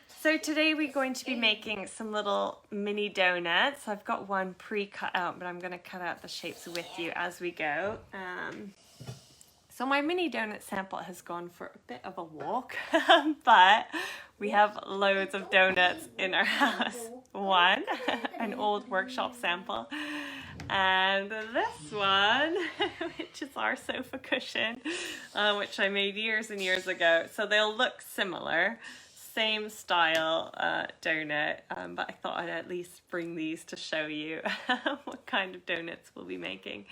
So today we're going to be making some little mini donuts. I've got one pre-cut out, but I'm going to cut out the shapes with you as we go. So my mini donut sample has gone for a bit of a walk, but we have loads of donuts in our house. One, an old workshop sample, and this one, which is our sofa cushion, which I made years and years ago. So they'll look similar. Same style donut, but I thought I'd at least bring these to show you what kind of donuts we'll be making.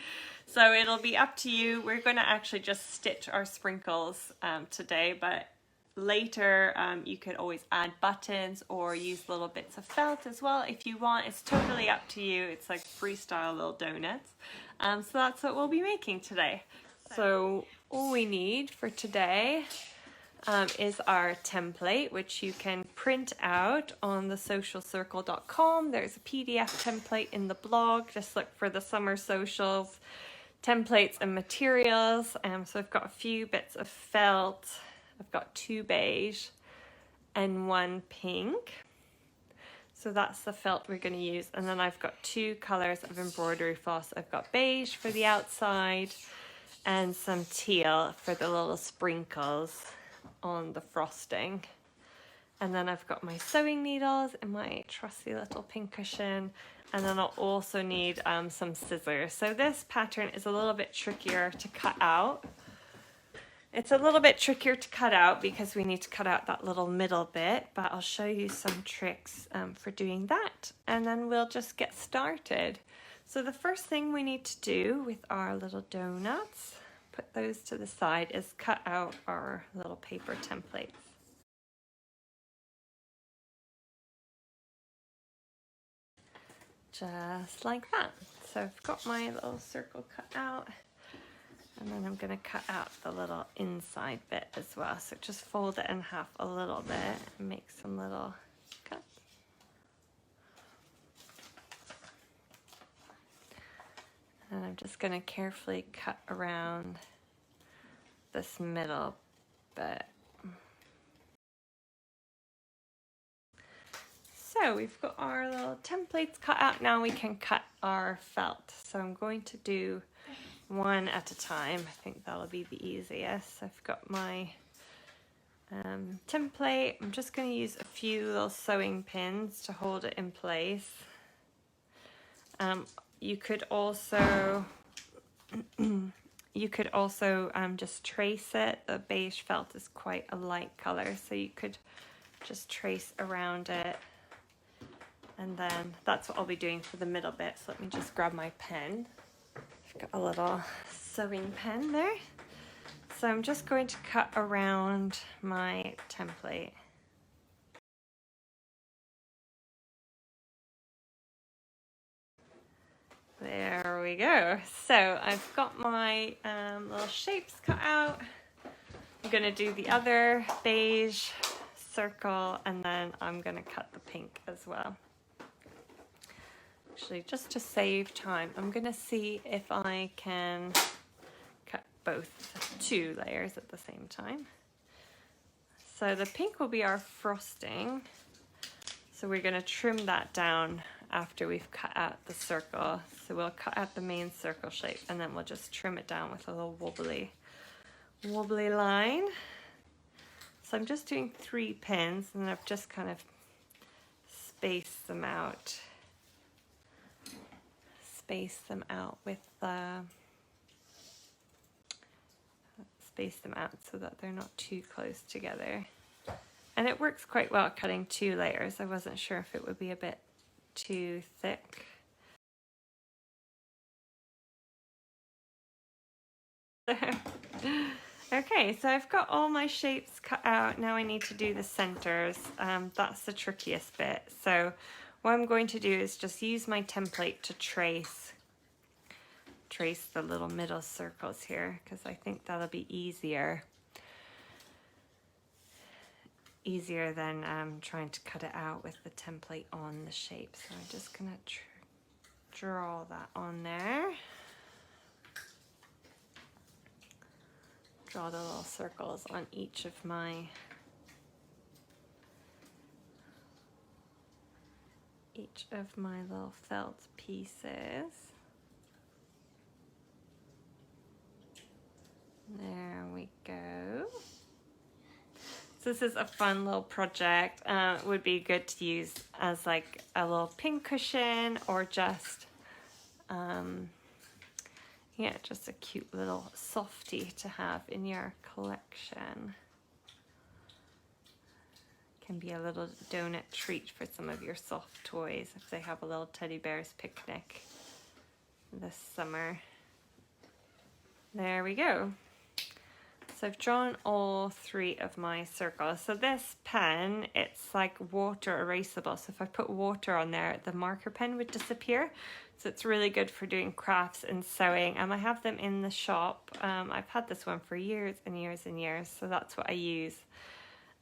So it'll be up to you. We're going to actually just stitch our sprinkles today, but later you could always add buttons or use little bits of felt as well if you want. It's totally up to you. It's like freestyle little donuts. So that's what we'll be making today. So all we need for today is our template, which you can print out on the socialcircle.com. There's a PDF template in the blog. Just look for the summer socials, templates and materials. So I've got a few bits of felt. I've got 2 beige and 1 pink. So that's the felt we're going to use. And then I've got 2 colors of embroidery floss. I've got beige for the outside and some teal for the little sprinkles on the frosting. And then I've got my sewing needles and my trusty little pink cushion, and then I'll also need some scissors. So this pattern is a little bit trickier to cut out. It's a little bit trickier to cut out because we need to cut out that little middle bit, but I'll show you some tricks for doing that, and then we'll just get started. So the first thing we need to do with our little donuts, put those to the side, is cut out our little paper templates. Just like that. So I've got my little circle cut out, and then I'm going to cut out the little inside bit as well. So just fold it in half a little bit and make some little cuts. And I'm just going to carefully cut around this middle bit. So we've got our little templates cut out. Now we can cut our felt. So I'm going to do one at a time. I think that'll be the easiest. I've got my template. I'm just going to use a few little sewing pins to hold it in place. You could also just trace it. The beige felt is quite a light color, so you could just trace around it. And then that's what I'll be doing for the middle bit. So let me just grab my pen. I've got a little sewing pen there. So I'm just going to cut around my template. There we go. So I've got my little shapes cut out. I'm going to do the other beige circle, and then I'm going to cut the pink as well. Actually, just to save time, I'm going to see if I can cut both 2 layers at the same time. So the pink will be our frosting. So we're going to trim that down after we've cut out the circle. So we'll cut out the main circle shape, and then we'll just trim it down with a little wobbly line. So I'm just doing 3 pins, and I've just kind of spaced them out. With space them out so that they're not too close together. And it works quite well cutting 2 layers. I wasn't sure if it would be a bit too thick. Okay, so I've got all my shapes cut out. Now I need to do the centers. That's the trickiest bit. So what I'm going to do is just use my template to trace the little middle circles here, because I think that'll be easier than trying to cut it out with the template on the shape. So I'm just gonna draw that on there. Draw the little circles on each of my each of my little felt pieces. There we go. So this is a fun little project. It would be good to use as like a little pin cushion, or just, yeah, just a cute little softie to have in your collection. Can be a little donut treat for some of your soft toys if they have a little teddy bear's picnic this summer. There we go. So I've drawn all 3 of my circles. So this pen, it's like water erasable. So if I put water on there, the marker pen would disappear. So it's really good for doing crafts and sewing. I have them in the shop. I've had this one for years and years and years. So that's what I use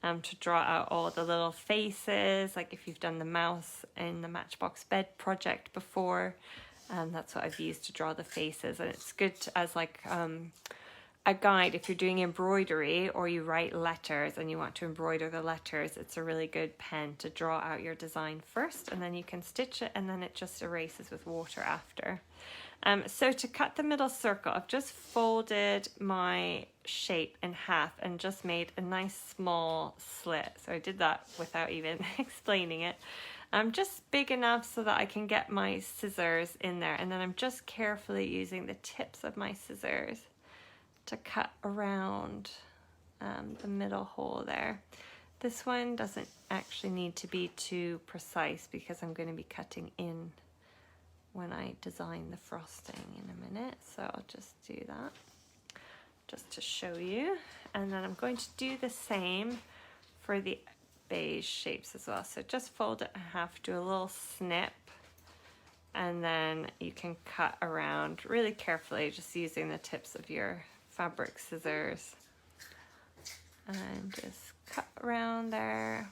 to draw out all the little faces. Like if you've done the mouse in the Matchbox bed project before, that's what I've used to draw the faces. And it's good as like a guide if you're doing embroidery, or you write letters and you want to embroider the letters. It's a really good pen to draw out your design first, and then you can stitch it, and then it just erases with water after. So to cut the middle circle, I've just folded my shape in half and just made a nice small slit. So I did that without even explaining it. Just big enough so that I can get my scissors in there, and then I'm just carefully using the tips of my scissors to cut around the middle hole there. This one doesn't actually need to be too precise because I'm going to be cutting in when I design the frosting in a minute. So I'll just do that just to show you. And then I'm going to do the same for the beige shapes as well. So just fold it in half, do a little snip, and then you can cut around really carefully, just using the tips of your fabric scissors, and just cut around there.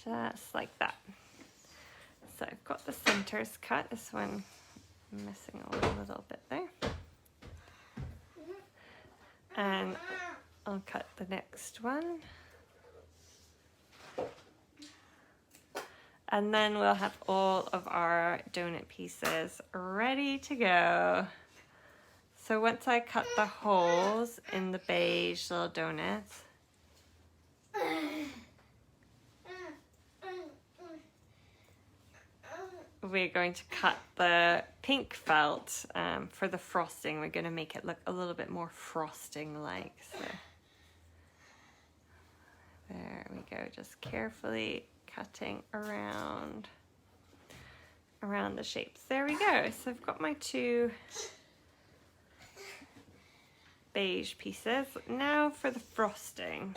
Just like that. So I've got the centers cut. This one I'm missing a little bit there. And I'll cut the next one. And then we'll have all of our donut pieces ready to go. So once I cut the holes in the beige little donuts, we're going to cut the pink felt for the frosting. We're going to make it look a little bit more frosting-like. So there we go, just carefully cutting around the shapes. There we go. So I've got my 2 beige pieces. Now for the frosting.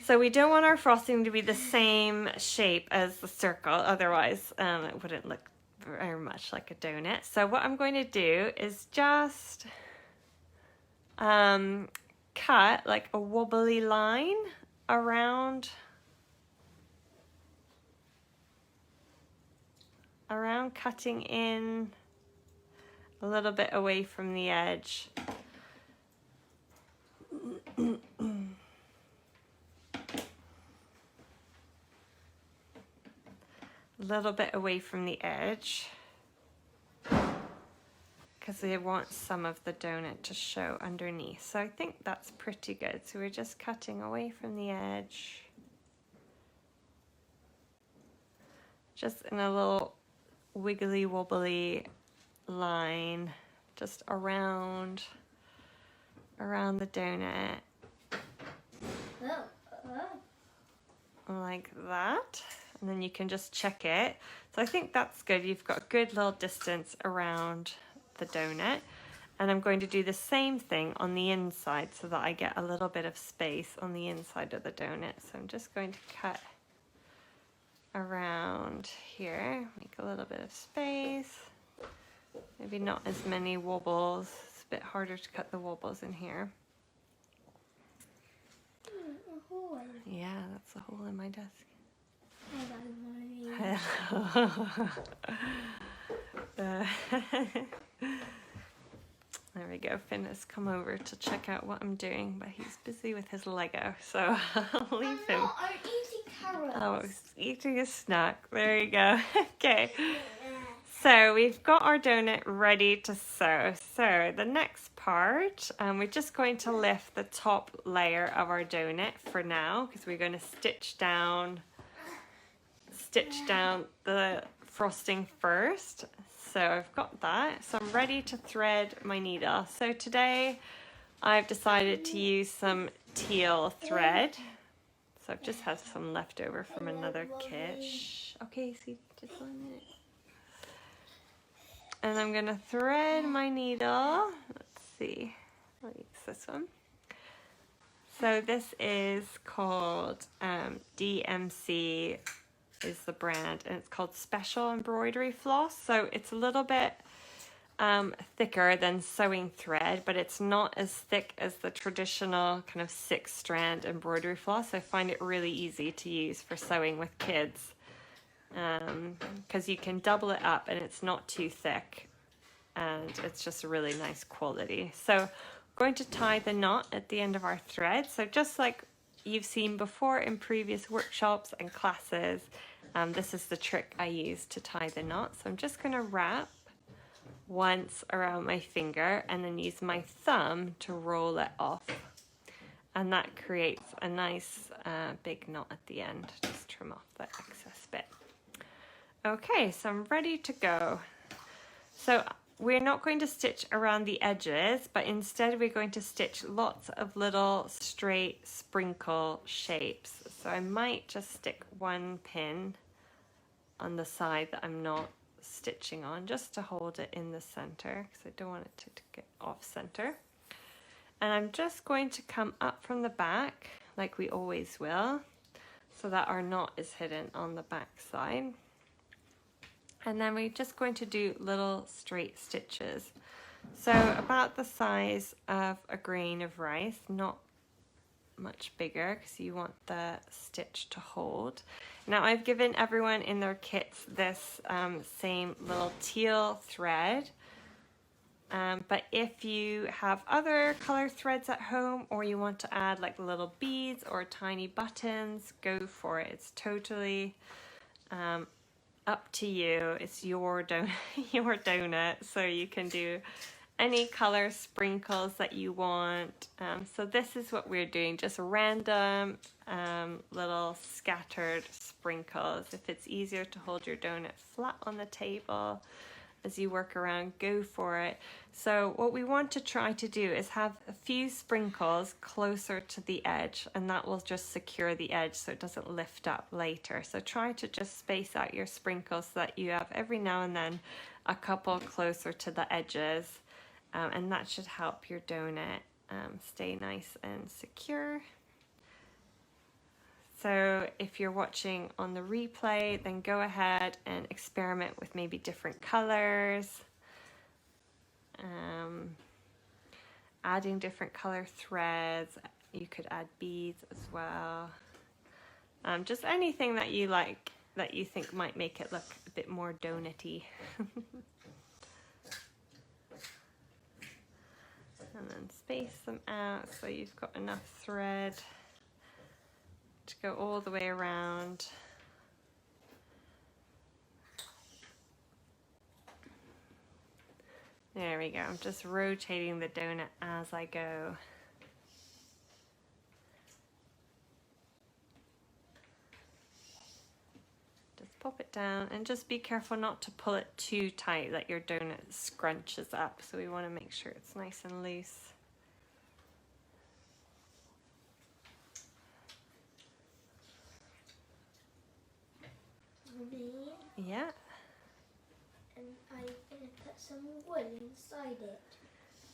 So we don't want our frosting to be the same shape as the circle, otherwise it wouldn't look very much like a donut. So what I'm going to do is just cut like a wobbly line around cutting in a little bit away from the edge. A little bit away from the edge, because we want some of the donut to show underneath. So I think that's pretty good. So we're just cutting away from the edge, just in a little wiggly wobbly line, just around the donut, like that. And then you can just check it. So I think that's good. You've got a good little distance around the donut. And I'm going to do the same thing on the inside so that I get a little bit of space on the inside of the donut. So I'm just going to cut around here, make a little bit of space. Maybe not as many wobbles. It's a bit harder to cut the wobbles in here. A hole. Yeah, that's a hole in my desk. I got one of these. There we go. Finn has come over to check out what I'm doing, but he's busy with his Lego, so I'll leave him. I'm eating carrots. Oh, he's eating a snack. There you go. Okay. So we've got our donut ready to sew. So the next part, we're just going to lift the top layer of our donut for now, because we're going to stitch down the frosting first. So I've got that. So I'm ready to thread my needle. So today I've decided to use some teal thread. So I've just had some left over from another kit. Shh. Okay, see, just 1 minute. And I'm gonna thread my needle. Let's see, I'll use this one. So this is called DMC is the brand, and it's called Special Embroidery Floss. So it's a little bit thicker than sewing thread, but it's not as thick as the traditional kind of 6-strand embroidery floss. I find it really easy to use for sewing with kids, because you can double it up and it's not too thick, and it's just a really nice quality. So I'm going to tie the knot at the end of our thread. So just like you've seen before in previous workshops and classes, this is the trick I use to tie the knot. So I'm just going to wrap once around my finger and then use my thumb to roll it off, and that creates a nice big knot at the end. Just trim off the excess bit. Okay, so I'm ready to go. So we're not going to stitch around the edges, but instead we're going to stitch lots of little straight sprinkle shapes. So I might just stick one pin on the side that I'm not stitching on, just to hold it in the center, because I don't want it to get off center. And I'm just going to come up from the back like we always will, so that our knot is hidden on the back side. And then we're just going to do little straight stitches. So about the size of a grain of rice, not much bigger, because you want the stitch to hold. Now I've given everyone in their kits this same little teal thread. But if you have other color threads at home, or you want to add like little beads or tiny buttons, go for it. It's totally up to you. It's your donut, so you can do any color sprinkles that you want. So this is what we're doing, just random little scattered sprinkles. If it's easier to hold your donut flat on the table as you work around, go for it. So what we want to try to do is have a few sprinkles closer to the edge, and that will just secure the edge so it doesn't lift up later. So try to just space out your sprinkles so that you have every now and then a couple closer to the edges, and that should help your donut stay nice and secure. So if you're watching on the replay, then go ahead and experiment with maybe different colors, adding different color threads. You could add beads as well. Just anything that you like, that you think might make it look a bit more donut-y. And then space them out so you've got enough thread to go all the way around. There we go. I'm just rotating the donut as I go. Just pop it down, and just be careful not to pull it too tight that your donut scrunches up. So we want to make sure it's nice and loose. Yeah. And I'm going to put some wool inside it.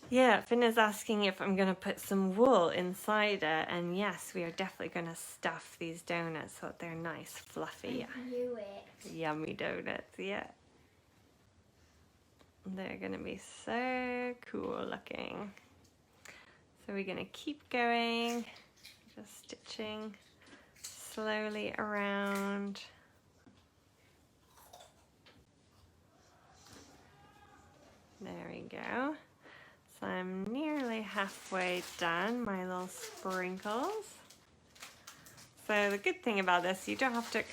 Yeah, Finn is asking if I'm going to put some wool inside it, and yes, we are definitely going to stuff these donuts so that they're nice, fluffy. I knew it. Yummy donuts, yeah. They're going to be so cool looking. So we're going to keep going, just stitching slowly around. There we go. So I'm nearly halfway done my little sprinkles. So the good thing about this, you don't have to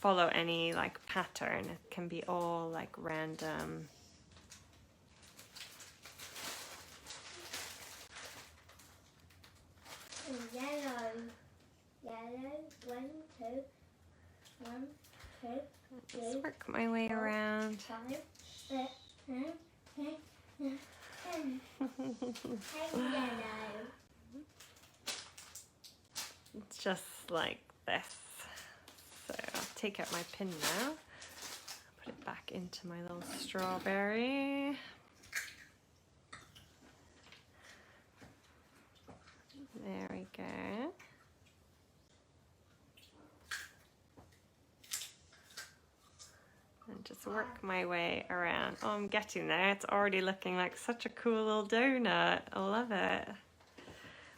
follow any like pattern. It can be all like random. Yellow. Yellow. 1, 2. 1, 2. Just work my way around. 5, 6, 7, 8, 9, 10. And yellow. It's just like this. So I'll take out my pin now. Put it back into my little strawberry. There we go. And just work my way around. Oh, I'm getting there. It's already looking like such a cool little donut. I love it.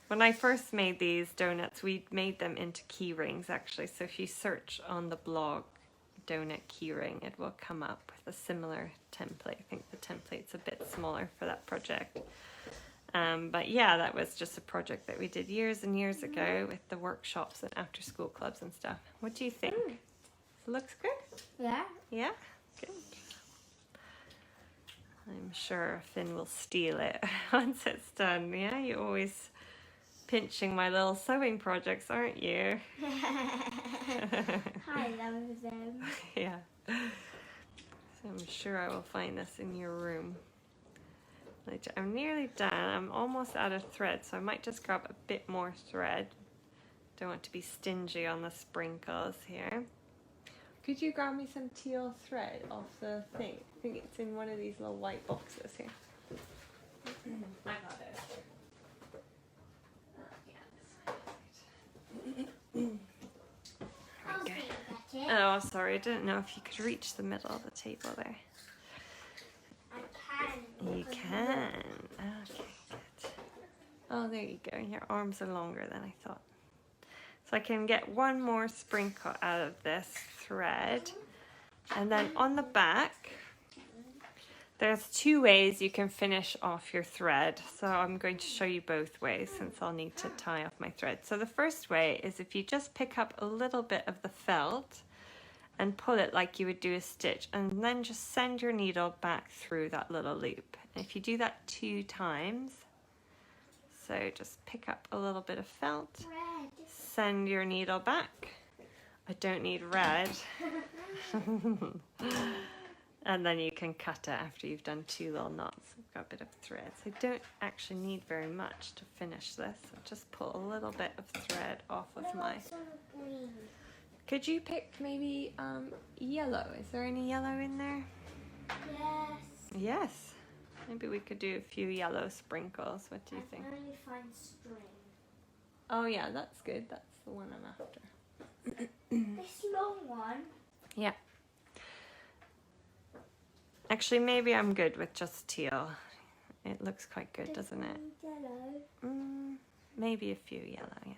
When I first made these donuts, we made them into key rings actually. So if you search on the blog donut keyring, it will come up with a similar template. I think the template's a bit smaller for that project. But yeah, that was just a project that we did years and years ago with the workshops and after school clubs and stuff. What do you think? It looks good? Yeah. Yeah? Good. I'm sure Finn will steal it once it's done. Yeah, you're always pinching my little sewing projects, aren't you? I love them. Yeah. So I'm sure I will find this in your room. I'm nearly done. I'm almost out of thread, so I might just grab a bit more thread. Don't want to be stingy on the sprinkles here. Could you grab me some teal thread off the thing? I think it's in one of these little white boxes here. I got it. I'll see you better. Oh, sorry. I didn't know if you could reach the middle of the table there. I can. You can. Okay, good. Oh, there you go. Your arms are longer than I thought. So I can get one more sprinkle out of this thread. And then on the back, there's 2 ways you can finish off your thread. So I'm going to show you both ways since I'll need to tie off my thread. So the first way is if you just pick up a little bit of the felt and pull it like you would do a stitch, and then just send your needle back through that little loop. And if you do that 2 times, so just pick up a little bit of felt, Red. send your needle back. I don't need red. And then you can cut it after you've done 2 little knots. I've got a bit of thread. So I don't actually need very much to finish this. I'll just pull a little bit of thread off of my... Some green. Could you pick maybe yellow? Is there any yellow in there? Yes. Yes. Maybe we could do a few yellow sprinkles. What do you think? I can only find string. Oh yeah, that's good. That's the one I'm after. This long one. Yeah. Actually, maybe I'm good with just teal. It looks quite good, doesn't it? Yellow. Maybe a few yellow, yeah.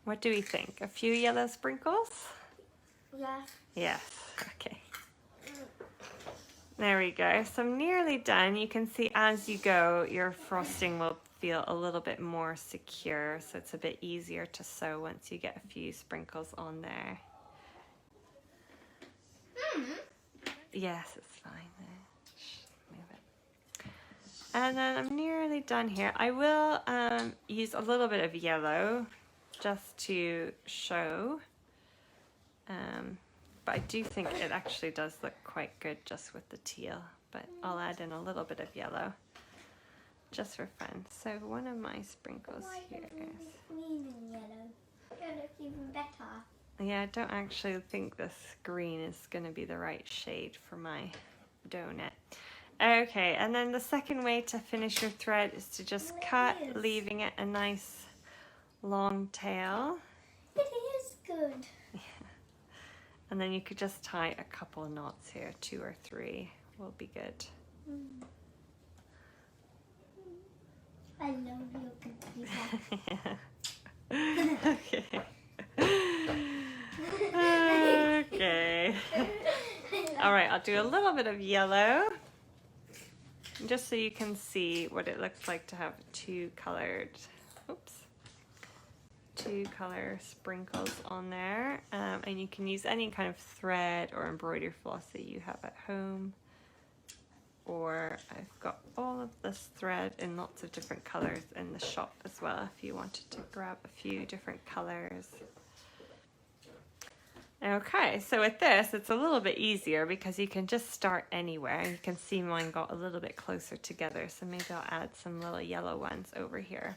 What do we think? A few yellow sprinkles? Yeah. Yes. Okay. There we go. So I'm nearly done. You can see as you go, your frosting will feel a little bit more secure, so it's a bit easier to sew once you get a few sprinkles on there. Yes, it's fine there. Move it. And then I'm nearly done here. I will use a little bit of yellow just to show. But I do think it actually does look quite good just with the teal. But I'll add in a little bit of yellow just for fun. So one of my sprinkles here is... Green and yellow. It looks even better. Yeah, I don't actually think this green is going to be the right shade for my donut. Okay, and then the second way to finish your thread is to just cut, leaving it a nice long tail. It is good. Yeah. And then you could just tie a couple of knots here, 2 or 3 will be good. I love your computer. Okay. Okay. All right, I'll do a little bit of yellow. just so you can see what it looks like to have two color sprinkles on there. And you can use any kind of thread or embroidery floss that you have at home. Or I've got all of this thread in lots of different colors in the shop as well, if you wanted to grab a few different colors. Okay, so with this, it's a little bit easier because you can just start anywhere. You can see mine got a little bit closer together, so maybe I'll add some little yellow ones over here.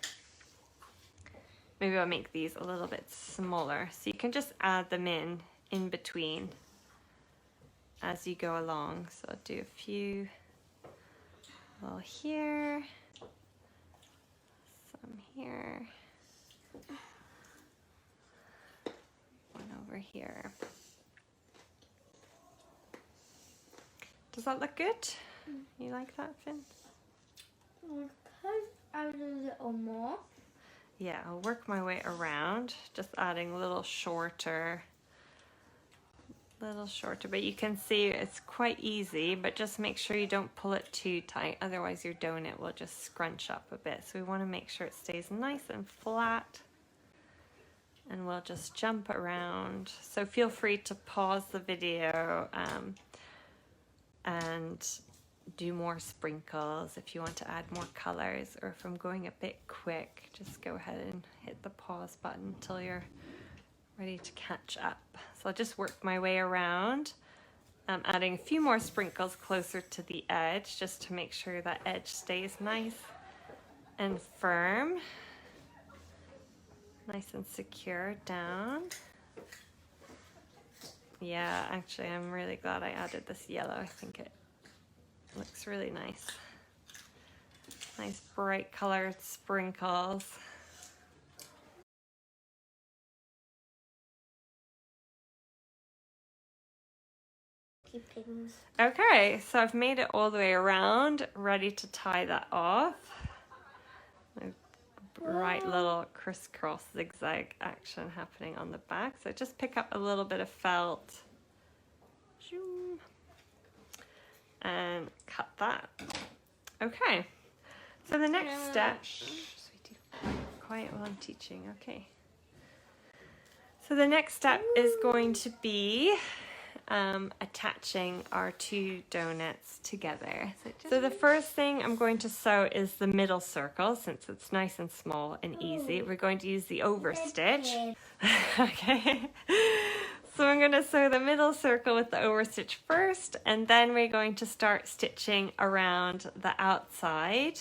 Maybe I'll make these a little bit smaller, so you can just add them in between as you go along. So I'll do a few little here, some here. Over here. Does that look good? You like that, Finn? I'll add a little more. Yeah, I'll work my way around, just adding a little shorter, but you can see it's quite easy, but just make sure you don't pull it too tight, otherwise your donut will just scrunch up a bit. So we want to make sure it stays nice and flat. And we'll just jump around. So feel free to pause the video and do more sprinkles if you want to add more colors, or if I'm going a bit quick, just go ahead and hit the pause button until you're ready to catch up. So I'll just work my way around, adding a few more sprinkles closer to the edge, just to make sure that edge stays nice and firm. Nice and secure down. Yeah, actually I'm really glad I added this yellow. I think it looks really nice. Nice bright colored sprinkles. Keepings. Okay, so I've made it all the way around, ready to tie that off. Right little crisscross zigzag action happening on the back. So just pick up a little bit of felt and cut that. Okay, so the next step, sweetie, quiet while I'm teaching. Okay, so the next step is going to be attaching our two donuts together. So the first thing I'm going to sew is the middle circle, since it's nice and small and easy. We're going to use the overstitch. Okay, so I'm going to sew the middle circle with the overstitch first, and then we're going to start stitching around the outside.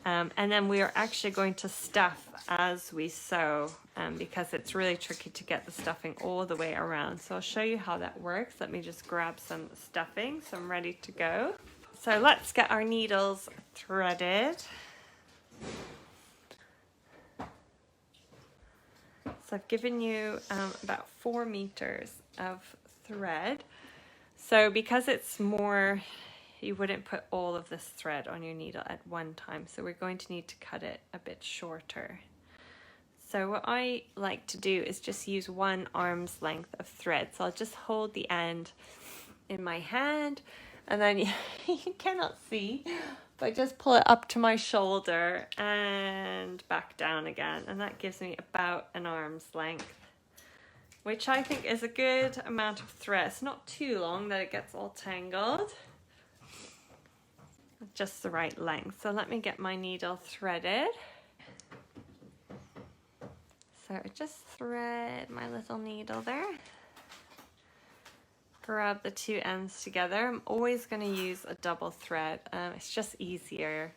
And then we are actually going to stuff as we sew, because it's really tricky to get the stuffing all the way around. So I'll show you how that works. Let me just grab some stuffing so I'm ready to go. So let's get our needles threaded. So I've given you about 4 meters of thread. So because it's more, you wouldn't put all of this thread on your needle at one time, so we're going to need to cut it a bit shorter. So what I like to do is just use 1 arm's length of thread. So I'll just hold the end in my hand, and then you cannot see, but just pull it up to my shoulder and back down again, and that gives me about 1 arm's length, which I think is a good amount of thread. It's not too long that it gets all tangled. Just the right length. So let me get my needle threaded. So just thread my little needle there. Grab the 2 ends together. I'm always going to use a double thread. It's just easier,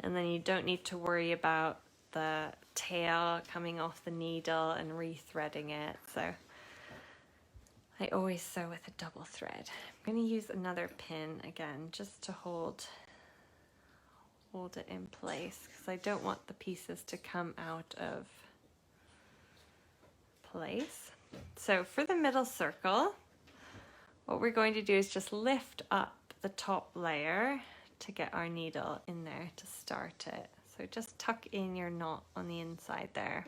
and then you don't need to worry about the tail coming off the needle and rethreading it. So I always sew with a double thread. I'm going to use another pin again just to hold it in place, because I don't want the pieces to come out of place. So for the middle circle, what we're going to do is just lift up the top layer to get our needle in there to start it. So just tuck in your knot on the inside there.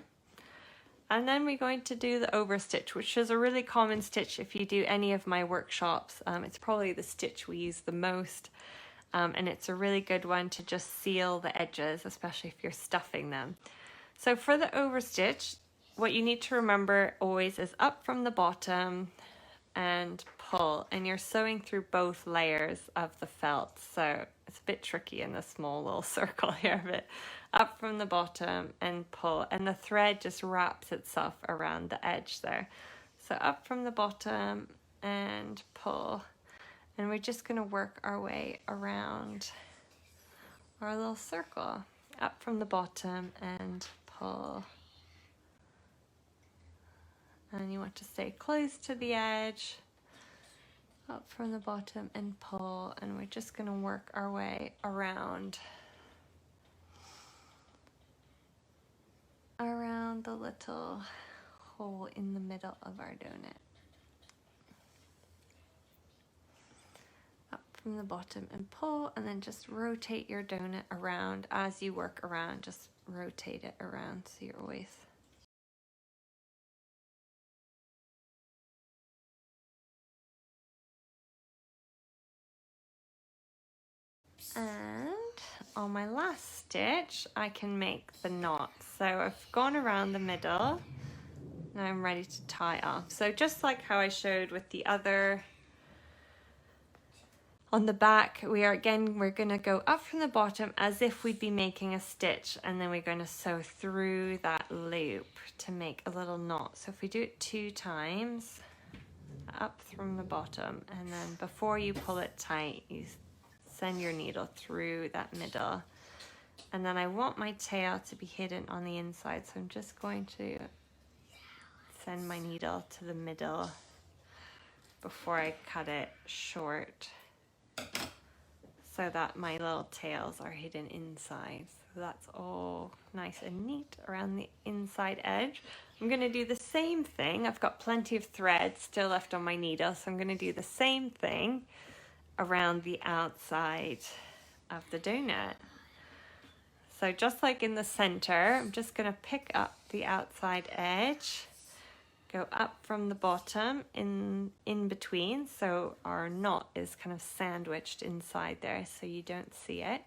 And then we're going to do the overstitch, which is a really common stitch if you do any of my workshops. It's probably the stitch we use the most. And it's a really good one to just seal the edges, especially if you're stuffing them. So for the overstitch, what you need to remember always is up from the bottom and pull, and you're sewing through both layers of the felt, so it's a bit tricky in this small little circle here, but up from the bottom and pull, and the thread just wraps itself around the edge there. So up from the bottom and pull, and we're just going to work our way around our little circle. Up from the bottom and pull. And you want to stay close to the edge. Up from the bottom and pull. And we're just going to work our way around the little hole in the middle of our donut. Up from the bottom and pull, and then just rotate your donut around as you work around. Just rotate it around so you're always... And on my last stitch, I can make the knot. So I've gone around the middle. Now I'm ready to tie off. So just like how I showed with the other, on the back, we're going to go up from the bottom as if we'd be making a stitch, and then we're going to sew through that loop to make a little knot. So if we do it 2 times, up from the bottom, and then before you pull it tight, you send your needle through that middle. And then I want my tail to be hidden on the inside, so I'm just going to send my needle to the middle before I cut it short, so that my little tails are hidden inside. So that's all nice and neat around the inside edge. I'm going to do the same thing. I've got plenty of thread still left on my needle, so I'm going to do the same thing around the outside of the donut. So just like in the center, I'm just going to pick up the outside edge, go up from the bottom in between, so our knot is kind of sandwiched inside there so you don't see it.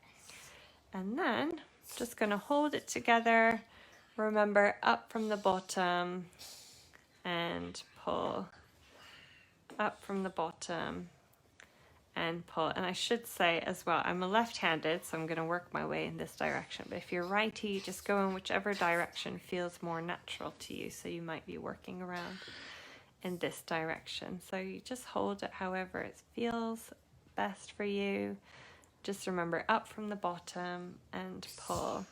And then just going to hold it together. Remember, up from the bottom and pull, up from the bottom and pull. And I should say as well, I'm a left-handed, so I'm going to work my way in this direction. But if you're righty, just go in whichever direction feels more natural to you. So you might be working around in this direction. So you just hold it however it feels best for you. Just remember, up from the bottom and pull.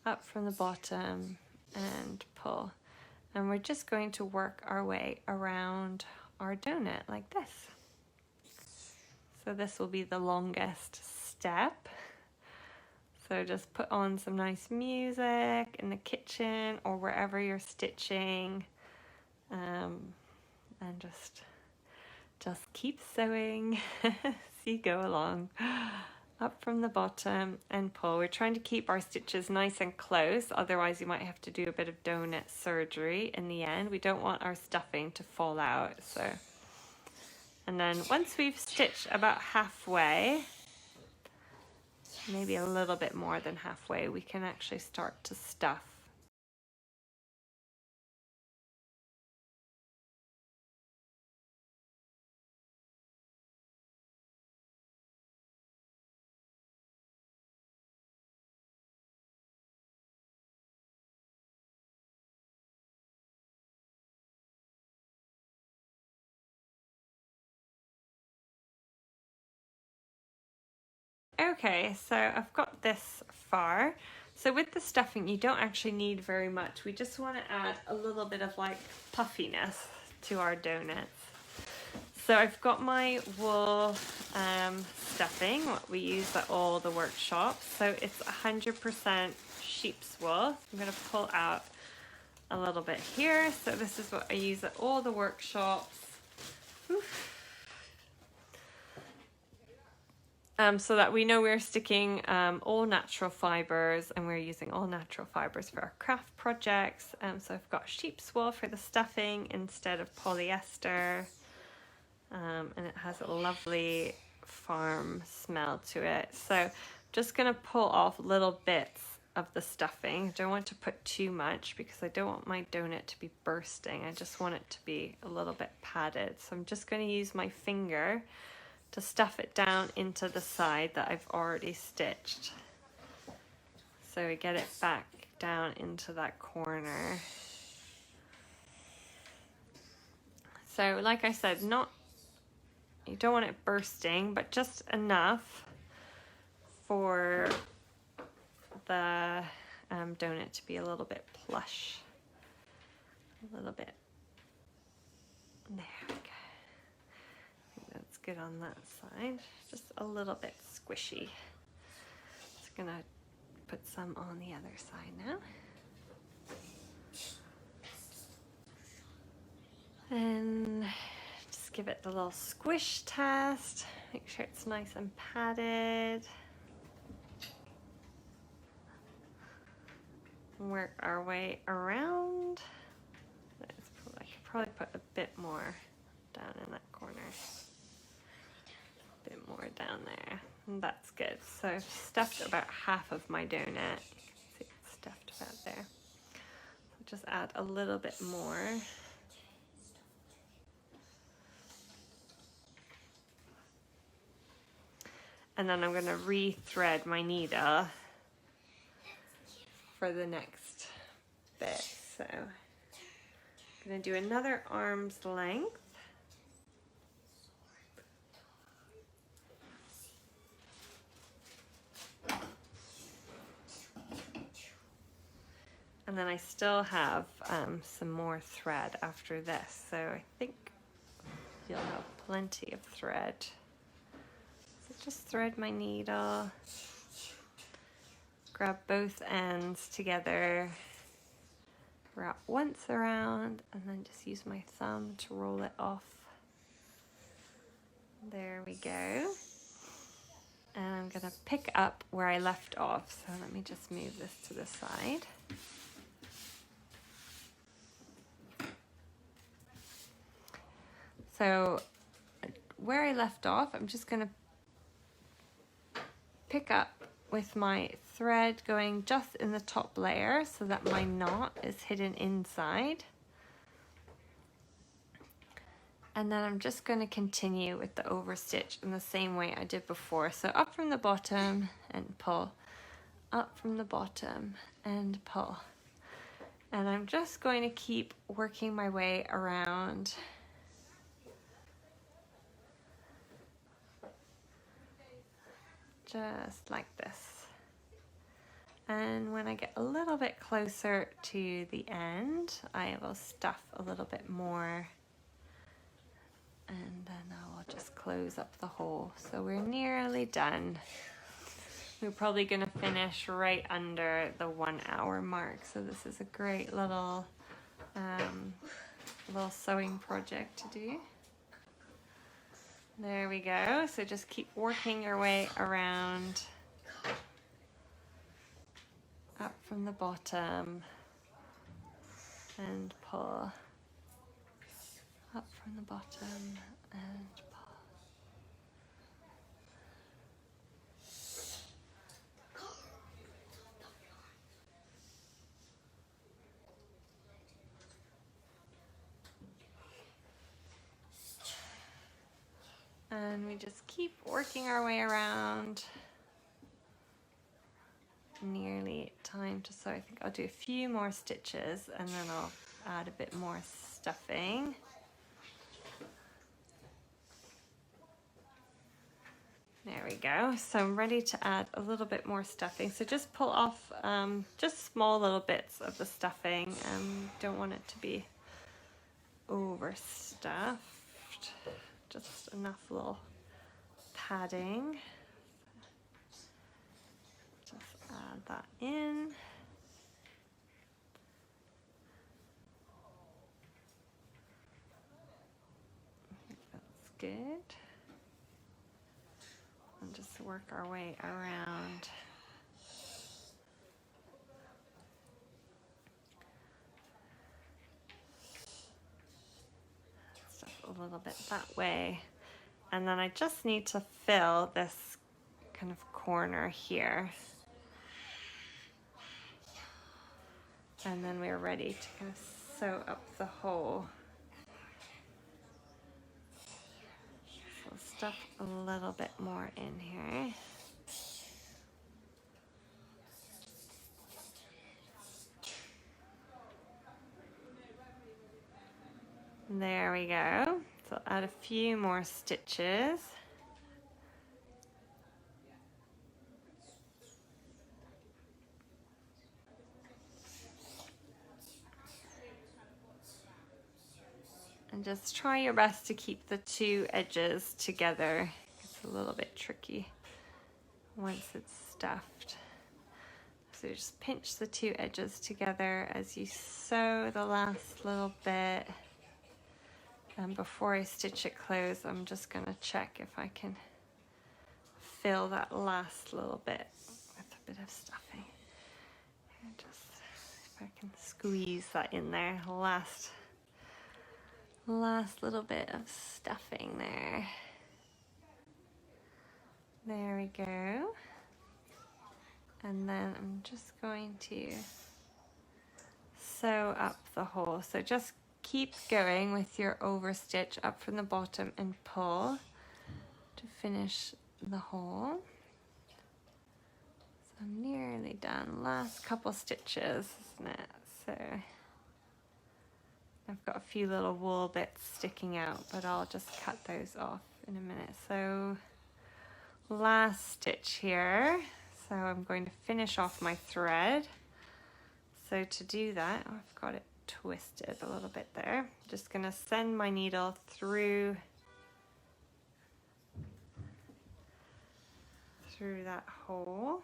Up from the bottom and pull. And we're just going to work our way around our donut like this. So this will be the longest step. So just put on some nice music in the kitchen or wherever you're stitching, and just keep sewing as you go along. Up from the bottom and pull. We're trying to keep our stitches nice and close, otherwise you might have to do a bit of donut surgery in the end. We don't want our stuffing to fall out. So, and then once we've stitched about halfway, maybe a little bit more than halfway, we can actually start to stuff. Okay, so I've got this far. So with the stuffing, you don't actually need very much. We just want to add a little bit of like puffiness to our donuts. So I've got my wool stuffing, what we use at all the workshops. So it's 100% sheep's wool. I'm going to pull out a little bit here. So this is what I use at all the workshops. Oof. So that we know we're sticking all natural fibers, and we're using all natural fibers for our craft projects. So I've got sheep's wool for the stuffing instead of polyester, and it has a lovely farm smell to it. So I'm just gonna pull off little bits of the stuffing. I don't want to put too much because I don't want my donut to be bursting. I just want it to be a little bit padded. So I'm just going to use my finger to stuff it down into the side that I've already stitched. So we get it back down into that corner. So like I said, you don't want it bursting, but just enough for the donut to be a little bit plush. A little bit. There we go. I think that's good on that side. Just a little bit squishy. Just gonna put some on the other side now. And just give it the little squish test. Make sure it's nice and padded. Work our way around. I could probably put a bit more down in that corner. A bit more down there. And that's good. So I've stuffed about half of my donut. You can see it's stuffed about there. So just add a little bit more. And then I'm going to re-thread my needle for the next bit. So I'm going to do another arm's length. And then I still have some more thread after this. So I think you'll have plenty of thread. So just thread my needle. Grab both ends together, wrap once around, and then just use my thumb to roll it off. There we go. And I'm gonna pick up where I left off. So let me just move this to the side. So where I left off, I'm just gonna pick up with my thread going just in the top layer so that my knot is hidden inside. And then I'm just going to continue with the overstitch in the same way I did before. So up from the bottom and pull, up from the bottom and pull. And I'm just going to keep working my way around. Just like this. And when I get a little bit closer to the end, I will stuff a little bit more. And then I will just close up the hole. So we're nearly done. We're probably going to finish right under the 1 hour mark. So this is a great little sewing project to do. There we go. So just keep working your way around. Up from the bottom and pull. Up from the bottom and pull. And we just keep working our way around. Nearly time to sew. I think I'll do a few more stitches and then I'll add a bit more stuffing. There we go. So I'm ready to add a little bit more stuffing. So just pull off just small little bits of the stuffing. Don't want it to be overstuffed. Just enough little padding. Add that in. I think that's good. And just work our way around. Stuff a little bit that way. and then I just need to fill this kind of corner here. And then we're ready to kind of sew up the hole. So we'll stuff a little bit more in here. There we go. So I'll add a few more stitches. And just try your best to keep the two edges together. It's a little bit tricky once it's stuffed. So just pinch the two edges together as you sew the last little bit. And before I stitch it closed, I'm just going to check if I can fill that last little bit with a bit of stuffing. And just if I can squeeze that in there, last little bit of stuffing there. There we go. And then I'm just going to sew up the hole. So just keep going with your overstitch up from the bottom and pull to finish the hole. So I'm nearly done. Last couple stitches, isn't it? So I've got a few little wool bits sticking out, but I'll just cut those off in a minute. So last stitch here. So I'm going to finish off my thread. So to do that, I've got it twisted a little bit there. Just going to send my needle through that hole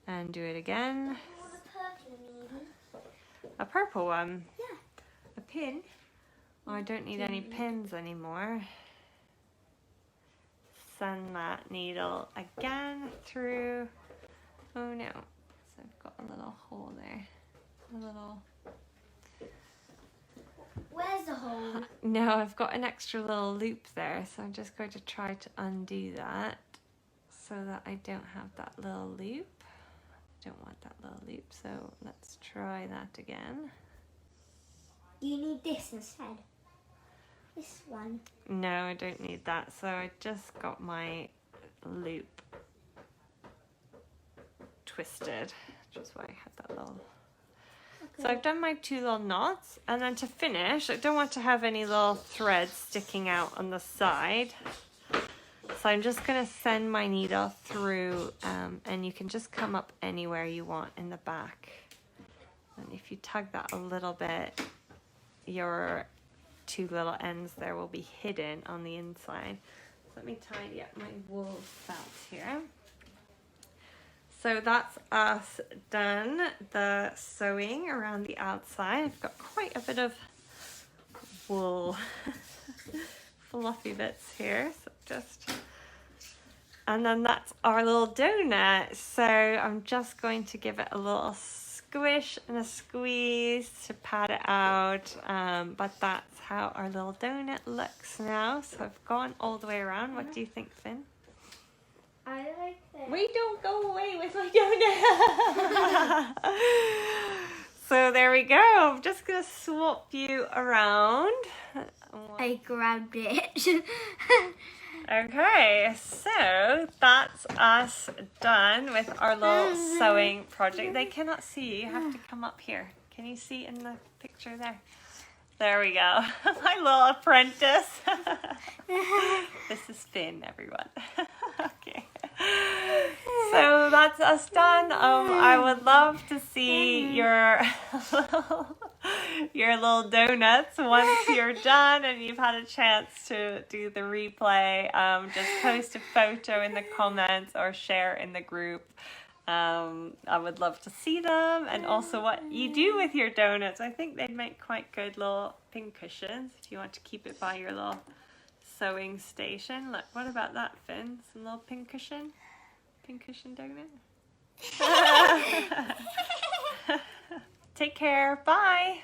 and do it again. A purple one? Yeah. A pin? Oh, I don't need any pins anymore. Send that needle again through. Oh no. So I've got a little hole there. A little. Where's the hole? No, I've got an extra little loop there. So I'm just going to try to undo that so that I don't have that little loop. I don't want that little loop. So let's try that again. You need this instead. This one. No, I don't need that. So I just got my loop twisted, which is why I had that little. Okay. So I've done my two little knots, and then to finish, I don't want to have any little threads sticking out on the side. So I'm just going to send my needle through, and you can just come up anywhere you want in the back. And if you tug that a little bit, your two little ends there will be hidden on the inside. So let me tidy up my wool felts here. So that's us done the sewing around the outside. I've got quite a bit of wool fluffy bits here, so just, and then that's our little donut. So I'm just going to give it a little squish and a squeeze to pat it out, but that's how our little donut looks now. So I've gone all the way around. What do you think, Finn? I like that. Wait, don't go away with my donut. So there we go. I'm just gonna swap you around. I grabbed it. Okay, so that's us done with our little sewing project. They cannot see you. You have to come up here. Can you see in the picture there? There we go. My little apprentice. This is Finn, everyone. Okay. So that's us done. I would love to see your little donuts once you're done and you've had a chance to do the replay. Just post a photo in the comments or share in the group. I would love to see them, and also what you do with your donuts. I think they'd make quite good little pin cushions if you want to keep it by your little sewing station. Look, what about that, Finn? Some little pin cushion donut. Take care. Bye.